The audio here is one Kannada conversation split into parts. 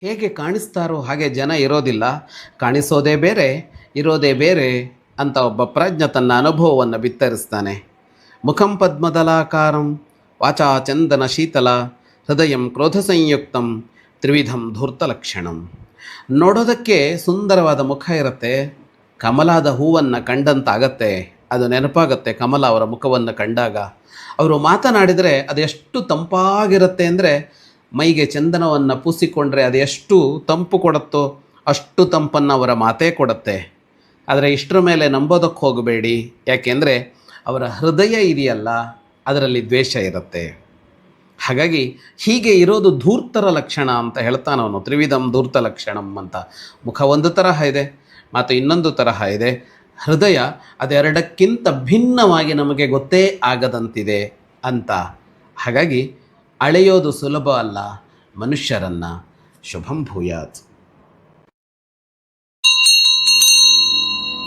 ಹೇಗೆ ಕಾಣಿಸ್ತಾರೋ ಹಾಗೆ ಜನ ಇರೋದಿಲ್ಲ, ಕಾಣಿಸೋದೇ ಬೇರೆ ಇರೋದೇ ಬೇರೆ ಅಂತ ಒಬ್ಬ ಪ್ರಜ್ಞ ತನ್ನ ಅನುಭವವನ್ನು ಬಿತ್ತರಿಸ್ತಾನೆ. ಮುಖಂ ಪದ್ಮದಲಾಕಾರಂ ವಾಚಾ ಚಂದನ ಶೀತಲ ಹೃದಯಂ ಕ್ರೋಧ ಸಂಯುಕ್ತಂ ತ್ರಿವಿಧಂ ಧೂರ್ತಲಕ್ಷಣಂ. ನೋಡೋದಕ್ಕೆ ಸುಂದರವಾದ ಮುಖ ಇರುತ್ತೆ, ಕಮಲಾದ ಹೂವನ್ನು ಕಂಡಂತಾಗತ್ತೆ. ಅದು ನೆನಪಾಗತ್ತೆ ಕಮಲ ಅವರ ಮುಖವನ್ನು ಕಂಡಾಗ. ಅವರು ಮಾತನಾಡಿದರೆ ಅದೆಷ್ಟು ತಂಪಾಗಿರುತ್ತೆ ಅಂದರೆ, ಮೈಗೆ ಚಂದನವನ್ನು ಪೂಸಿಕೊಂಡ್ರೆ ಅದು ಎಷ್ಟು ತಂಪು ಕೊಡುತ್ತೋ ಅಷ್ಟು ತಂಪನ್ನು ಅವರ ಮಾತೇ ಕೊಡುತ್ತೆ. ಆದರೆ ಇಷ್ಟರ ಮೇಲೆ ನಂಬೋದಕ್ಕೆ ಹೋಗಬೇಡಿ, ಯಾಕೆಂದರೆ ಅವರ ಹೃದಯ ಇದೆಯಲ್ಲ ಅದರಲ್ಲಿ ದ್ವೇಷ ಇರುತ್ತೆ. ಹಾಗಾಗಿ ಹೀಗೆ ಇರೋದು ಧೂರ್ತರ ಲಕ್ಷಣ ಅಂತ ಹೇಳ್ತಾನವನು. ತ್ರಿವಿಧಂ ಧೂರ್ತ ಲಕ್ಷಣಂ ಅಂತ. ಮುಖ ಒಂದು ತರಹ ಇದೆ, ಮಾತು ಇನ್ನೊಂದು ತರಹ ಇದೆ. ಹೃದಯ ಅದೆರಡಕ್ಕಿಂತ ಭಿನ್ನವಾಗಿ ನಮಗೆ ಗೊತ್ತೇ ಆಗದಂತಿದೆ ಅಂತ. ಹಾಗಾಗಿ ಅಳೆಯೋದು ಸುಲಭ ಅಲ್ಲ ಮನುಷ್ಯರನ್ನು. ಶುಭಂ ಭೂಯಾತ್.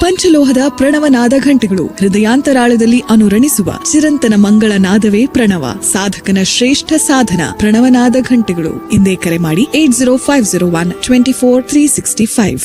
ಪಂಚಲೋಹದ ಪ್ರಣವನಾದ ಘಂಟೆಗಳು ಹೃದಯಾಂತರಾಳದಲ್ಲಿ ಅನುರಣಿಸುವ ಚಿರಂತನ ಮಂಗಳ ನಾದವೇ ಪ್ರಣವ. ಸಾಧಕನ ಶ್ರೇಷ್ಠ ಸಾಧನ ಪ್ರಣವನಾದ ಘಂಟೆಗಳು. ಇಂದೇ ಕರೆ ಮಾಡಿ 8050124365.